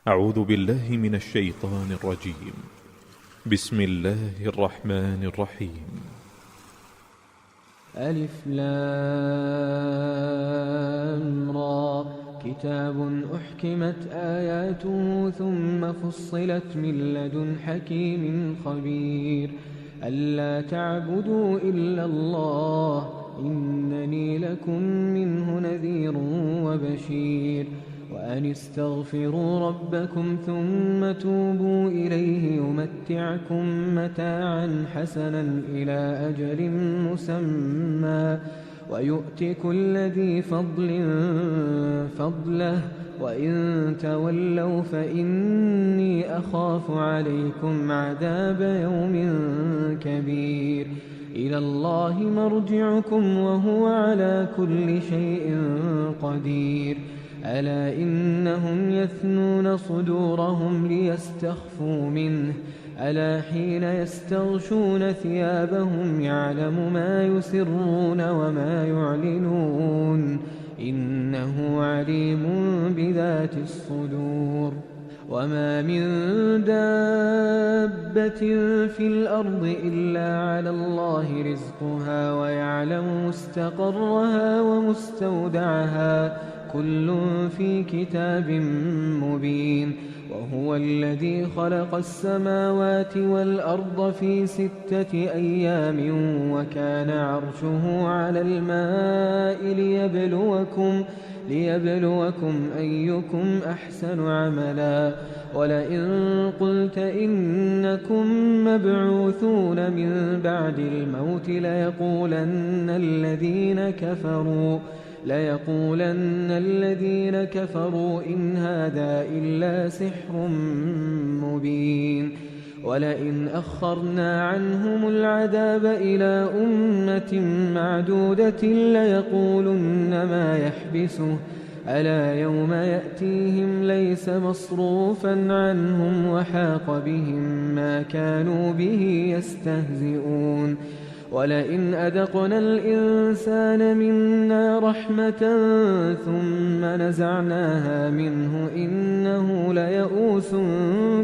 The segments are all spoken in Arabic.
أعوذ بالله من الشيطان الرجيم. بسم الله الرحمن الرحيم. ألف لام را كتاب أحكمت آياته ثم فصلت من لدن حكيم خبير ألا تعبدوا إلا الله إنني لكم منه نذير وبشير وأن استغفروا ربكم ثم توبوا إليه يمتعكم متاعا حسنا إلى أجل مسمى ويؤت كل ذي فضل فضله وإن تولوا فإني أخاف عليكم عذاب يوم كبير إلى الله مرجعكم وهو على كل شيء قدير ألا إنهم يثنون صدورهم ليستخفوا منه ألا حين يستغشون ثيابهم يعلم ما يسرون وما يعلنون إنه عليم بذات الصدور وما من دابة في الأرض إلا على الله رزقها ويعلم مستقرها ومستودعها كل في كتاب مبين وهو الذي خلق السماوات والأرض في 6 أيام وكان عرشه على الماء ليبلوكم أيكم أحسن عملا ولئن قلت إنكم مبعوثون من بعد الموت ليقولن الذين كفروا إن هذا إلا سحر مبين ولئن أخرنا عنهم العذاب إلى أمة معدودة ليقولن ما يحبسه ألا يوم يأتيهم ليس مصروفا عنهم وحاق بهم ما كانوا به يستهزئون ولئن أذقنا الإنسان منا رحمة ثم نزعناها منه إنه ليئوس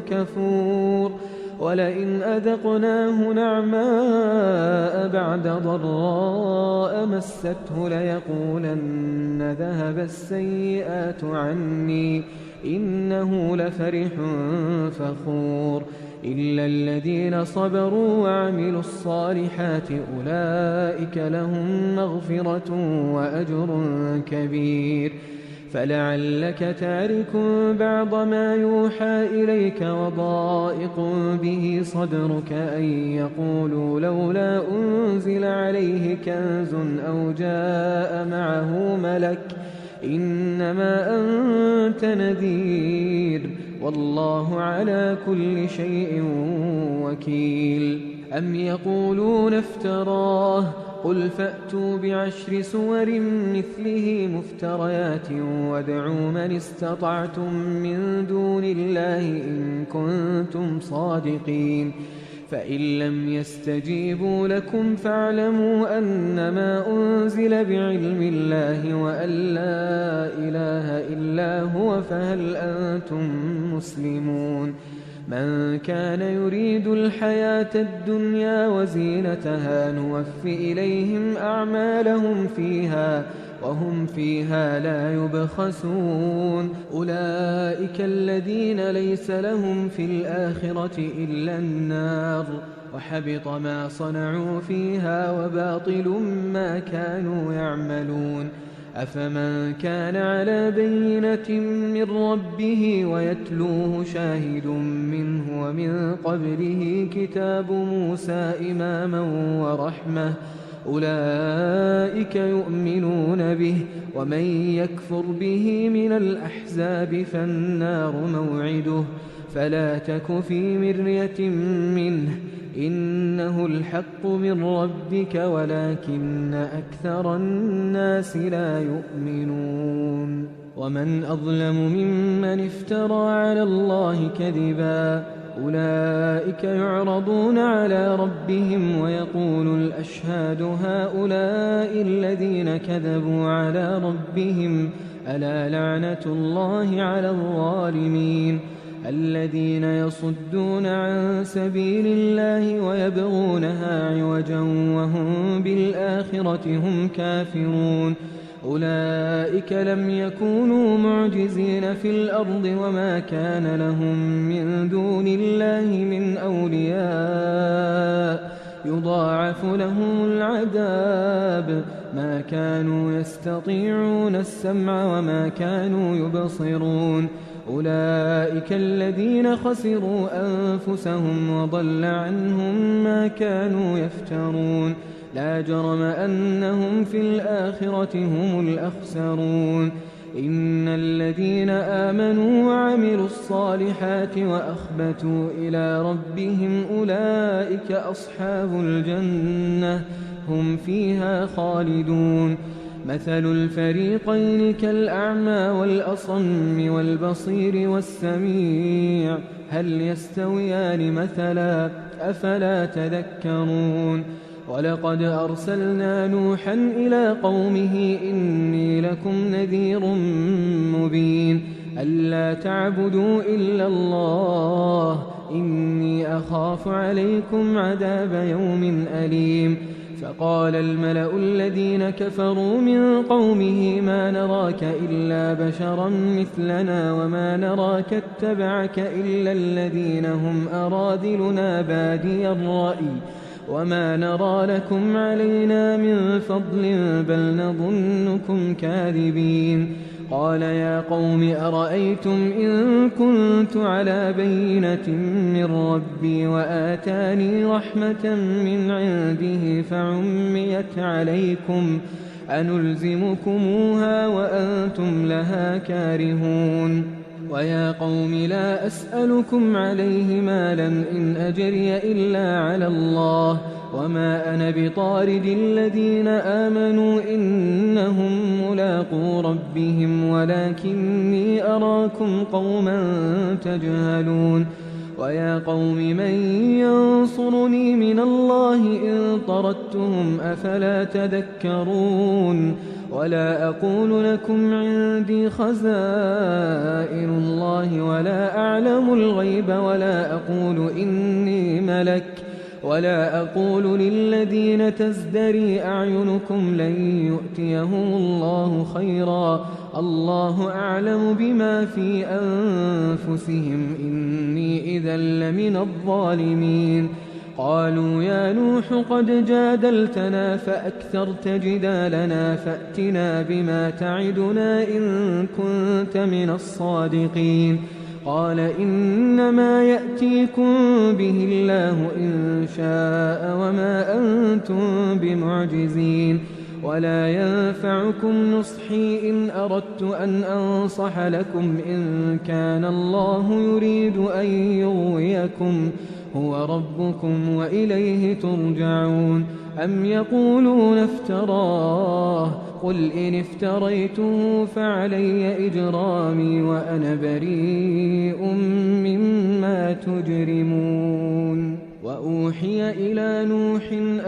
كفور ولئن أذقناه نعماء بعد ضراء مسته ليقولن ذهب السيئات عني إنه لفرح فخور إلا الذين صبروا وعملوا الصالحات أولئك لهم مغفرة وأجر كبير فلعلك تارك بعض ما يوحى إليك وضائق به صدرك أن يقولوا لولا أنزل عليه كنز أو جاء معه ملك إنما أنت نذير والله على كل شيء وكيل أم يقولون افتراه قل فأتوا ب10 سور مثله مفتريات وادعوا من استطعتم من دون الله إن كنتم صادقين فإن لم يستجيبوا لكم فاعلموا أنما أنزل بعلم الله وأن لا إله إلا هو فهل أنتم مسلمون من كان يريد الحياة الدنيا وزينتها نوف إليهم أعمالهم فيها وهم فيها لا يبخسون أولئك الذين ليس لهم في الآخرة إلا النار وحبط ما صنعوا فيها وباطل ما كانوا يعملون أفمن كان على بينة من ربه ويتلوه شاهد منه ومن قبله كتاب موسى إماما ورحمة أولئك يؤمنون به ومن يكفر به من الأحزاب فالنار موعده فلا تك في مرية منه إنه الحق من ربك ولكن أكثر الناس لا يؤمنون ومن أظلم ممن افترى على الله كذبا أولئك يعرضون على ربهم ويقول الأشهاد هؤلاء الذين كذبوا على ربهم ألا لعنة الله على الظالمين الذين يصدون عن سبيل الله ويبغونها عوجا وهم بالآخرة هم كافرون أولئك لم يكونوا معجزين في الأرض وما كان لهم من دون الله من أولياء يضاعف لهم العذاب ما كانوا يستطيعون السمع وما كانوا يبصرون أولئك الذين خسروا أنفسهم وضل عنهم ما كانوا يفترون لا جرم أنهم في الآخرة هم الأخسرون إن الذين آمنوا وعملوا الصالحات وأخبتوا إلى ربهم أولئك أصحاب الجنة هم فيها خالدون مثل الفريقين كالأعمى والأصم والبصير والسميع هل يستويان مثلا أفلا تذكرون ولقد أرسلنا نوحا إلى قومه إني لكم نذير مبين ألا تعبدوا إلا الله إني أخاف عليكم عذاب يوم أليم فقال الملأ الذين كفروا من قومه ما نراك إلا بشرا مثلنا وما نراك اتبعك إلا الذين هم أراذلنا بادي الرأي وما نرى لكم علينا من فضل بل نظنكم كاذبين قال يا قوم أرأيتم إن كنت على بينة من ربي وآتاني رحمة من عنده فعميت عليكم أنلزمكموها وأنتم لها كارهون ويا قوم لا أسألكم عليه مالا إن أجري إلا على الله وما أنا بطارد الذين آمنوا إنهم ملاقو ربهم ولكني أراكم قوما تجهلون ويا قوم من ينصرني من الله إن طردتهم أفلا تذكرون ولا أقول لكم عندي خزائن الله ولا أعلم الغيب ولا أقول إني ملك ولا أقول للذين تزدري أعينكم لن يؤتيهم الله خيرا الله أعلم بما في أنفسهم إني إذا لمن الظالمين قالوا يا نوح قد جادلتنا فأكثرت جدالنا فأتنا بما تعدنا إن كنت من الصادقين قال إنما يأتيكم به الله إن شاء وما أنتم بمعجزين ولا ينفعكم نصحي إن أردت أن أنصح لكم إن كان الله يريد أن يغويكم هو ربكم وإليه ترجعون أم يقولون افتراه قل إن افتريته فعلي إجرامي وأنا بريء مما تجرمون وأوحي إلى نوح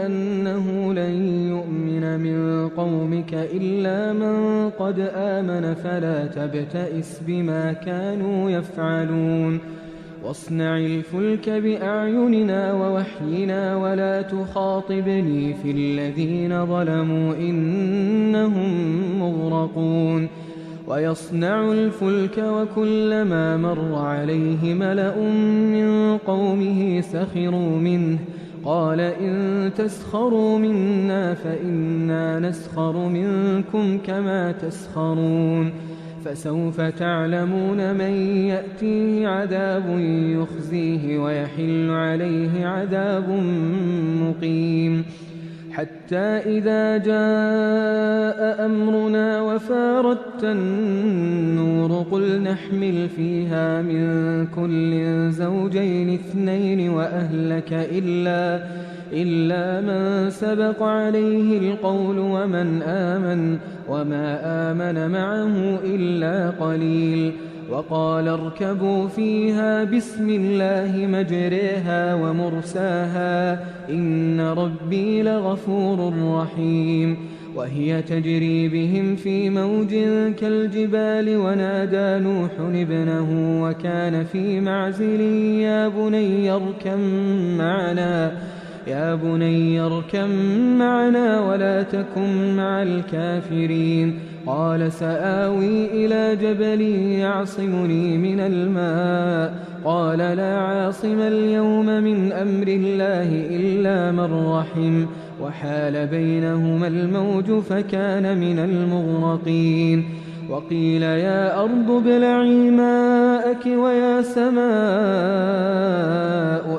أنه لن يؤمن من قومك إلا من قد آمن فلا تبتئس بما كانوا يفعلون واصنع الفلك بأعيننا ووحينا ولا تخاطبني في الذين ظلموا إنهم مغرقون ويصنع الفلك وكلما مر عليه ملأ من قومه سخروا منه قال إن تسخروا منا فإنا نسخر منكم كما تسخرون فسوف تعلمون من يأتيه عذاب يخزيه ويحل عليه عذاب مقيم حتى إذا جاء أمرنا وفارت النور قل نحمل فيها من كل زوجين اثنين وأهلك إلا من سبق عليه القول ومن آمن وما آمن معه إلا قليل وقال اركبوا فيها بسم الله مجريها ومرساها إن ربي لغفور رحيم وهي تجري بهم في موج كالجبال ونادى نوح ابنه وكان في معزل يا بني اركم معنا ولا تكن مع الكافرين قال سآوي إلى جبل يعصمني من الماء قال لا عاصم اليوم من أمر الله إلا من رحم وحال بينهما الموج فكان من المغرقين وقيل يا أرض ابلعي ماءك ويا سماء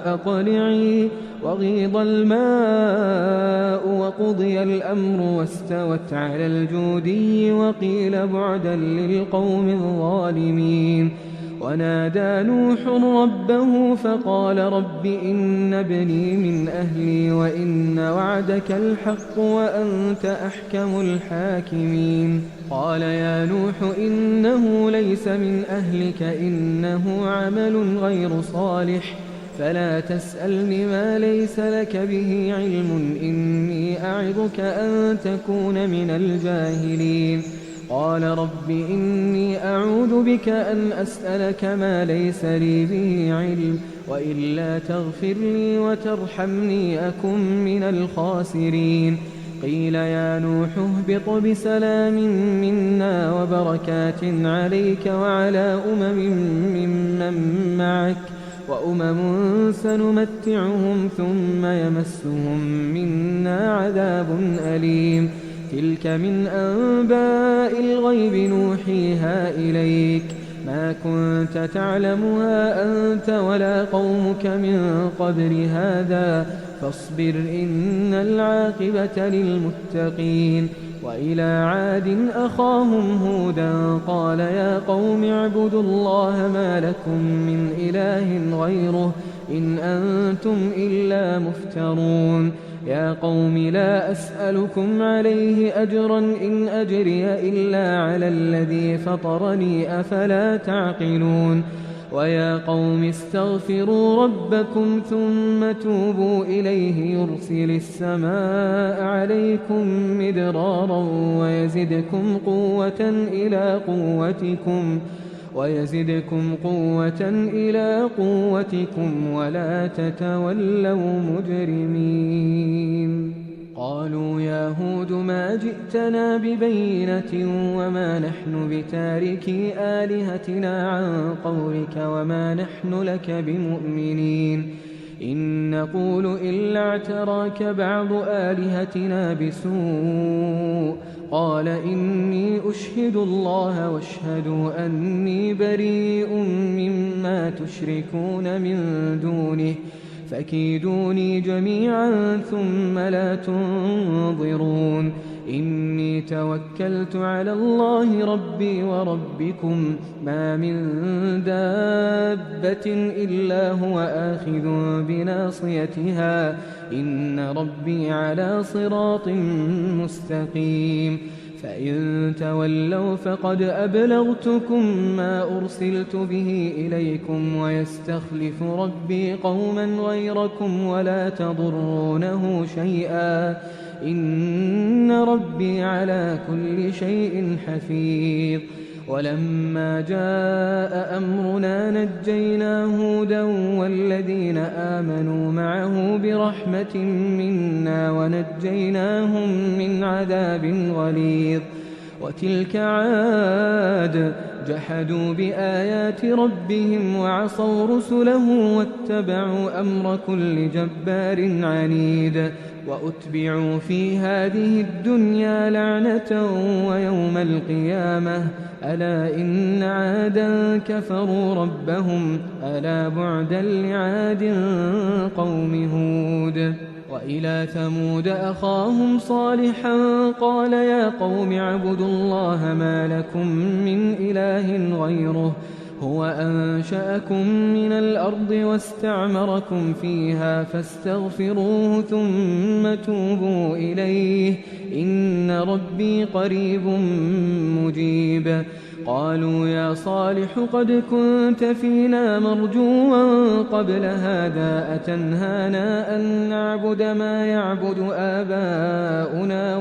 أقلعي وغيض الماء وقضي الأمر واستوت على الجودي وقيل بعدا للقوم الظالمين ونادى نوح ربه فقال رب إن ابني من أهلي وإن وعدك الحق وأنت أحكم الحاكمين قال يا نوح إنه ليس من أهلك إنه عمل غير صالح فلا تسألني ما ليس لك به علم إني أعظك أن تكون من الجاهلين قال رب إني أعوذ بك أن أسألك ما ليس لي به علم وإلا تغفر لي وترحمني أكن من الخاسرين قيل يا نوح اهبط بسلام منا وبركات عليك وعلى ممن معك وأمم سنمتعهم ثم يمسهم منا عذاب أليم تلك من أنباء الغيب نوحيها إليك ما كنت تعلمها أنت ولا قومك من قبل هذا فاصبر إن العاقبة للمتقين وإلى عاد أخاهم هودا قال يا قوم اعبدوا الله ما لكم من إله غيره إن أنتم إلا مفترون يا قوم لا أسألكم عليه أجرا إن أجري إلا على الذي فطرني أفلا تعقلون ويا قوم استغفروا ربكم ثم توبوا إليه يرسل السماء عليكم مدرارا ويزدكم قوة إلى قوتكم ولا تتولوا مجرمين قالوا يا هود ما جئتنا ببينة وما نحن بتاركي آلهتنا عن قولك وما نحن لك بمؤمنين إن نقول إلا اعتراك بعض آلهتنا بسوء قال إني أشهد الله واشهدوا أني بريء مما تشركون من دونه فكيدوني جميعا ثم لا تنظرون إني توكلت على الله ربي وربكم ما من دابة إلا هو آخذ بناصيتها إن ربي على صراط مستقيم فإن تولوا فقد أبلغتكم ما أرسلت به إليكم ويستخلف ربي قوما غيركم ولا تضرونه شيئا إن ربي على كل شيء حفيظ ولما جاء أمرنا نجينا هودا والذين آمنوا معه برحمة منا ونجيناهم من عذاب غليظ وتلك عاد جحدوا بآيات ربهم وعصوا رسله واتبعوا أمر كل جبار عنيد وأتبعوا في هذه الدنيا لعنة ويوم القيامة ألا إن عادا كفروا ربهم ألا بعدا لعاد قوم هود وإلى ثمود أخاهم صالحا قال يا قوم اعبدوا الله ما لكم من إله غيره هو أنشأكم من الأرض واستعمركم فيها فاستغفروه ثم توبوا إليه إن ربي قريب مجيب. قالوا يا صالح قد كنت فينا مرجوا قبل هذا أتنهانا أن نعبد ما يعبد آباؤنا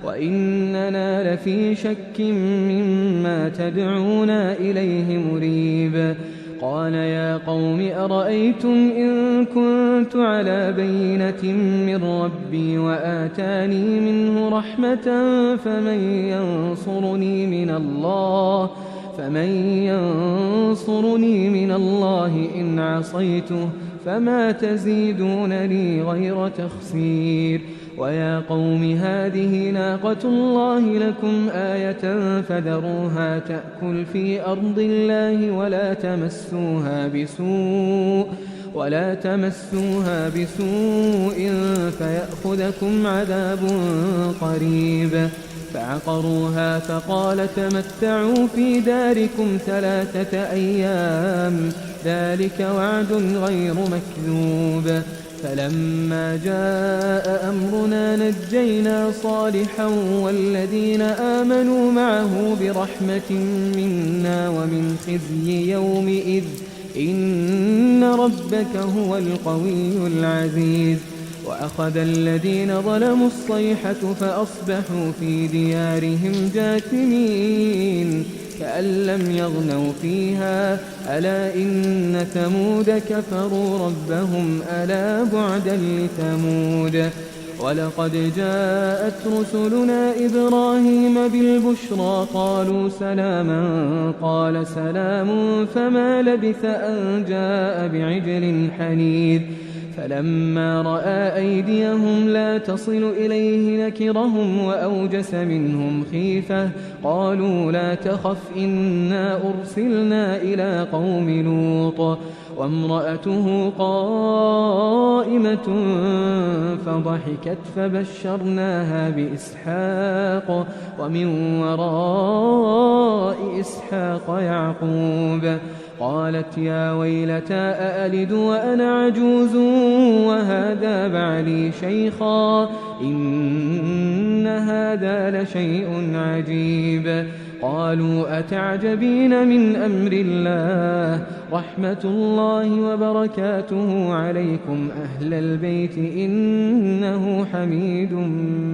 وإننا لفي شك مما تدعونا إليه مريب. قال يا قوم أرأيتم إن كنت على بينة من ربي وآتاني منه رحمة فمن ينصرني من الله إن عصيته فما تزيدونني غير تخسير. ويا قوم هذه ناقة الله لكم آية فذروها تأكل في أرض الله ولا تمسوها بسوء فيأخذكم عذاب قريب. فعقروها فقال تمتعوا في داركم 3 أيام ذلك وعد غير مكذوب. فلما جاء أمرنا نجينا صالحا والذين آمنوا معه برحمة منا ومن خزي يومئذ إن ربك هو القوي العزيز. وأخذ الذين ظلموا الصيحة فأصبحوا في ديارهم جاثمين كأن لم يغنوا فيها ألا إن ثمود كفروا ربهم ألا بعدا لثمود. ولقد جاءت رسلنا إبراهيم بالبشرى قالوا سلاما قال سلام فما لبث أن جاء بعجل حنيذ. فلما رأى أيديهم لا تصل إليه نكرهم وأوجس منهم خيفة قالوا لا تخف إنا أرسلنا إلى قوم لوط وامرأته قائمة فضحكت فبشرناها بإسحاق ومن وراء إسحاق يعقوب. قالت يا ويلتى أألد وأنا عجوز وهذا بعلي شيخا إن هذا لشيء عجيب. قالوا أتعجبين من أمر الله رحمة الله وبركاته عليكم أهل البيت إنه حميد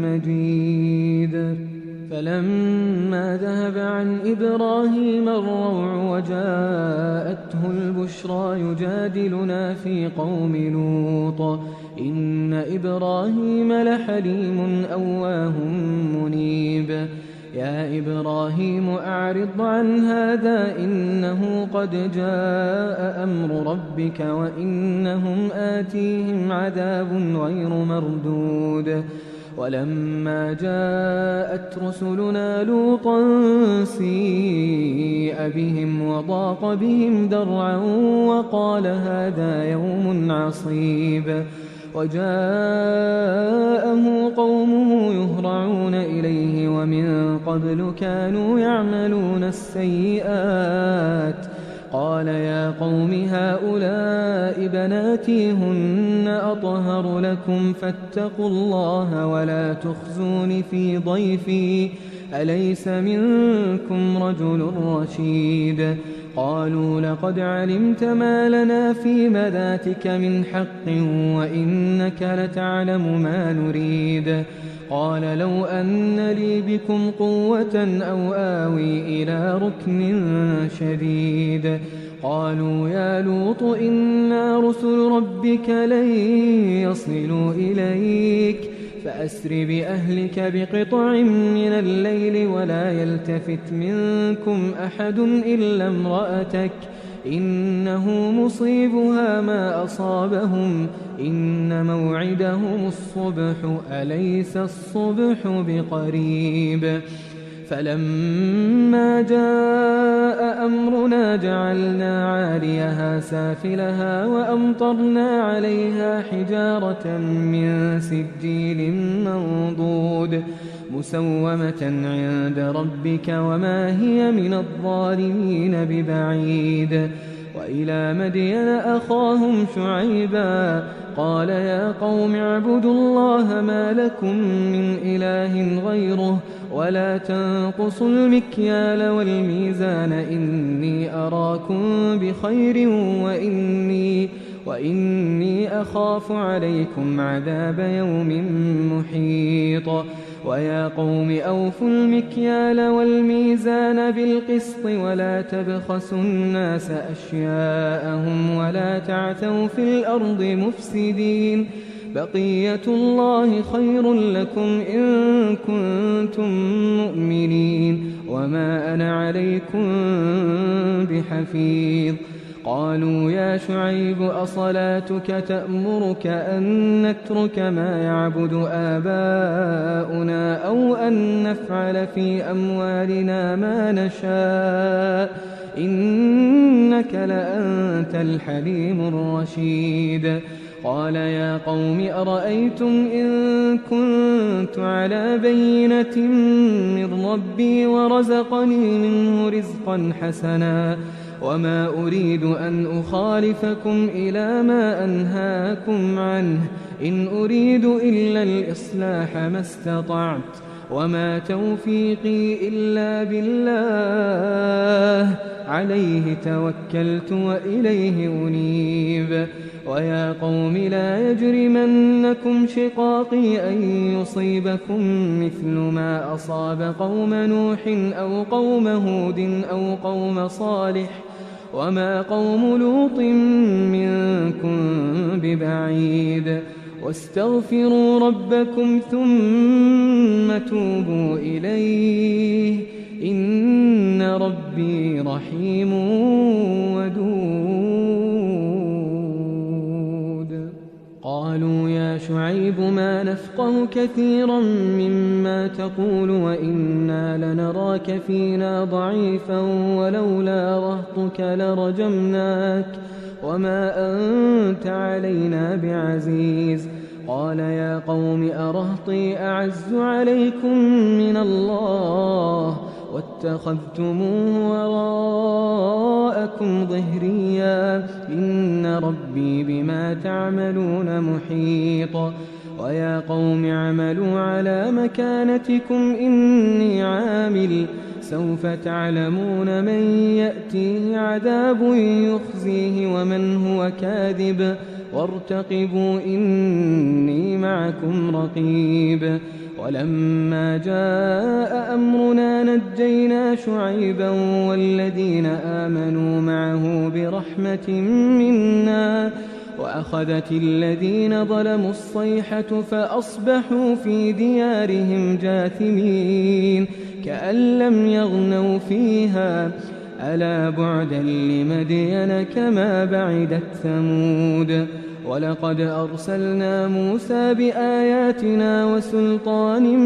مجيد. فلما ذهب عن إبراهيم الروع وجاءته البشرى يجادلنا في قوم لوط إن إبراهيم لحليم أواه منيب. يا إبراهيم أعرض عن هذا إنه قد جاء أمر ربك وإنهم آتيهم عذاب غير مردود. ولما جاءت رسلنا لوطا سيء بهم وضاق بهم ذرعا وقال هذا يوم عصيب. وجاءه قومه يهرعون إليه ومن قبل كانوا يعملون السيئات. قال يا قوم هؤلاء بناتي هن أطهر لكم فاتقوا الله ولا تخزون في ضيفي أليس منكم رجل رشيد. قالوا لقد علمت ما لنا في بناتك من حق وإنك لتعلم ما نريد. قال لو أن لي بكم قوة أو آوي إلى ركن شديد. قالوا يا لوط إنا رسل ربك لن يصلوا إليك فأسر بأهلك بقطع من الليل ولا يلتفت منكم أحد إلا امرأتك إنه مصيبها ما أصابهم إن موعدهم الصبح أليس الصبح بقريب. فلما جاء أمرنا جعلنا عاليها سافلها وأمطرنا عليها حجارة من سجيل منضود مسومة عند ربك وما هي من الظالمين ببعيد. وإلى مدين أخاهم شعيبا قال يا قوم اعبدوا الله ما لكم من إله غيره ولا تنقصوا المكيال والميزان إني أراكم بخير وإني أخاف عليكم عذاب يوم محيط. ويا قوم أوفوا المكيال والميزان بالقسط ولا تبخسوا الناس أشياءهم ولا تعثوا في الأرض مفسدين بقية الله خير لكم إن كنتم مؤمنين وما أنا عليكم بحفيظ. قالوا يا شعيب أصلاتك تأمرك أن نترك ما يعبد آباؤنا أو أن نفعل في أموالنا ما نشاء إنك لأنت الحليم الرشيد. قال يا قوم أرأيتم إن كنت على بينة من ربي ورزقني منه رزقا حسنا وما أريد أن أخالفكم إلى ما أنهاكم عنه إن أريد إلا الإصلاح ما استطعت وما توفيقي إلا بالله عليه توكلت وإليه أنيب. ويا قوم لا يجرمنكم شقاقي أن يصيبكم مثل ما أصاب قوم نوح أو قوم هود أو قوم صالح وما قوم لوط منكم ببعيد. واستغفروا ربكم ثم توبوا إليه إن ربي رحيم ودود. قالوا يا شعيب ما نفقه كثيرا مما تقول وإنا لنراك فينا ضعيفا ولولا رهطك لرجمناك وما أنت علينا بعزيز. قال يا قوم أرهطي أعز عليكم من الله واتخذتموه وراءكم ظهريا إن ربي بما تعملون محيط. ويا قوم اعملوا على مكانتكم إني عامل سوف تعلمون من يأتيه عذاب يخزيه ومن هو كاذب وارتقبوا إني معكم رقيب. ولما جاء أمرنا نجينا شعيبا والذين آمنوا معه برحمة منا وأخذت الذين ظلموا الصيحة فأصبحوا في ديارهم جاثمين كأن لم يغنوا فيها ألا بعدا لمدين كما بعدت ثمود. ولقد أرسلنا موسى بآياتنا وسلطان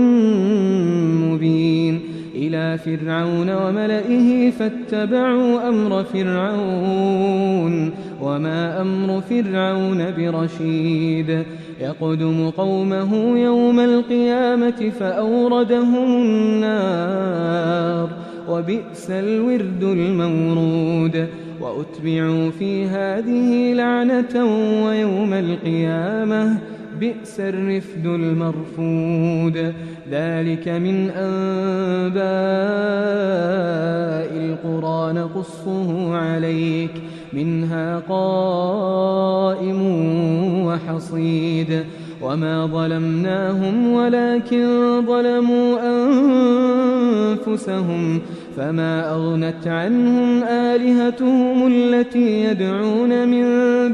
مبين إلى فرعون وملئه فاتبعوا أمر فرعون وما أمر فرعون برشيد. يقدم قومه يوم القيامة فأوردهم النار وبئس الورد المورود. وأتبعوا في هذه لعنة ويوم القيامة بئس الرفد المرفود. ذلك من أنباء القرى نقصه عليك منها قائم وحصيد. وما ظلمناهم ولكن ظلموا أنفسهم فما أغنت عنهم آلهتهم التي يدعون من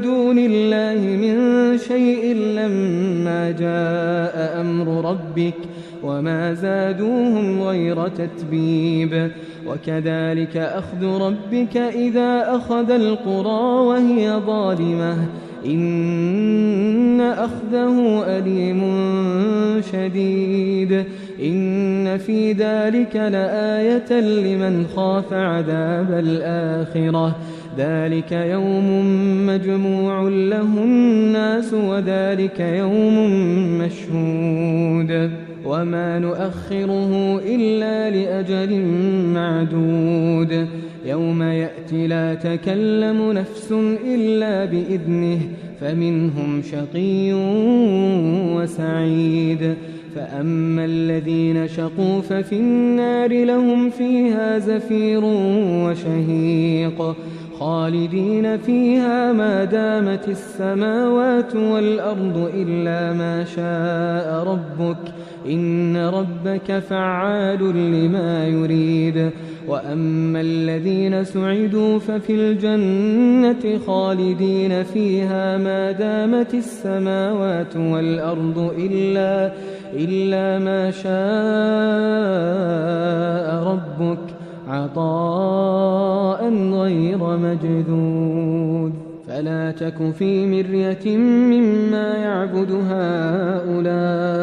دون الله من شيء لما جاء أمر ربك وما زادوهم غير تتبيب. وكذلك أخذ ربك إذا أخذ القرى وهي ظالمة إن أخذه أليم شديد إن في ذلك لآية لمن خاف عذاب الآخرة ذلك يوم مجموع له الناس وذلك يوم مشهود وما نؤخره إلا لأجل معدود يوم يأتي لا تكلم نفس إلا بإذنه فمنهم شقي وسعيد فأما الذين شقوا ففي النار لهم فيها زفير وشهيق خالدين فيها ما دامت السماوات والأرض إلا ما شاء ربك إن ربك فعال لما يريد وأما الذين سعدوا ففي الجنة خالدين فيها ما دامت السماوات والأرض إلا ما شاء ربك عطاء غير مجذوذ فلا تك في مرية مما يعبد هؤلاء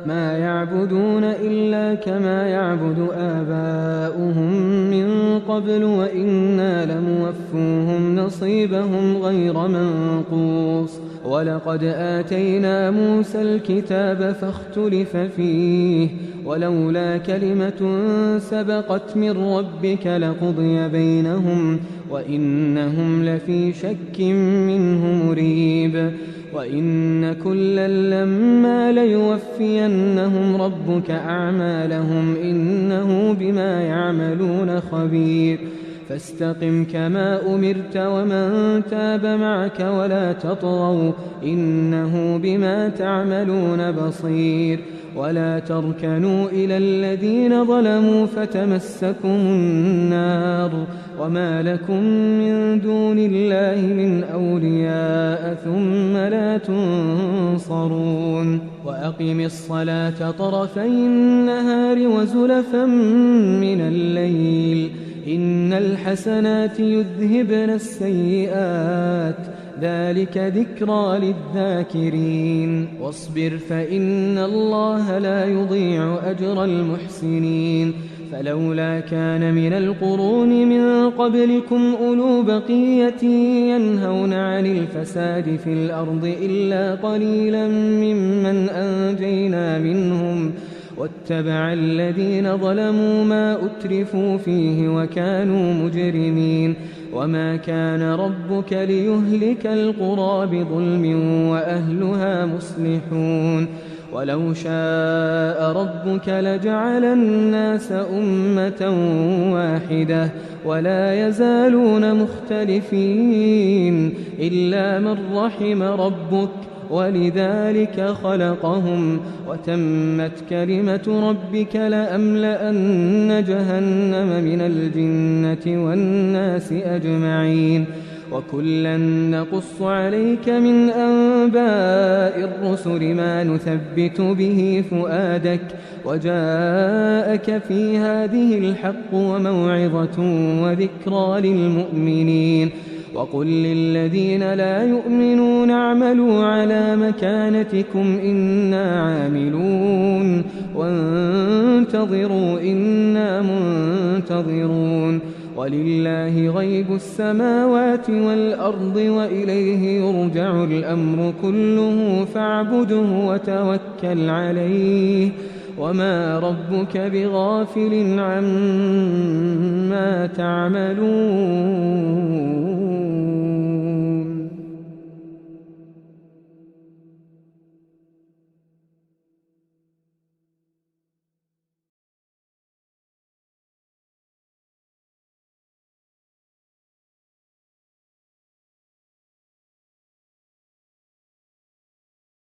ما يعبدون إلا كما يعبد آباؤهم من قبل وإنا لموفوهم نصيبهم غير منقوص ولقد آتينا موسى الكتاب فاختلف فيه ولولا كلمة سبقت من ربك لقضي بينهم وإنهم لفي شك منه مريب وإن كلا لما ليوفينهم ربك أعمالهم إنه بما يعملون خبير فاستقم كما أمرت ومن تاب معك ولا تطغوا إنه بما تعملون بصير ولا تركنوا إلى الذين ظلموا فتمسكم النار وما لكم من دون الله من أولياء ثم لا تنصرون وأقم الصلاة طرفي النهار وزلفا من الليل إن الحسنات يذهبن السيئات ذلك ذكرى للذاكرين واصبر فإن الله لا يضيع أجر المحسنين فلولا كان من القرون من قبلكم أولو بقية ينهون عن الفساد في الأرض إلا قليلا ممن أنجينا منهم واتبع الذين ظلموا ما أترفوا فيه وكانوا مجرمين وما كان ربك ليهلك القرى بظلم وأهلها مصلحون ولو شاء ربك لجعل الناس أمة واحدة ولا يزالون مختلفين إلا من رحم ربك ولذلك خلقهم وتمت كلمة ربك لأملأن جهنم من الجنة والناس أجمعين وكلا نقص عليك من أنباء الرسل ما نثبت به فؤادك وجاءك في هذه الحق وموعظة وذكرى للمؤمنين وقل للذين لا يؤمنون اعملوا على مكانتكم إنا عاملون وانتظروا إنا منتظرون ولله غيب السماوات والأرض وإليه يرجع الأمر كله فاعبده وتوكل عليه وما ربك بغافل عما تعملون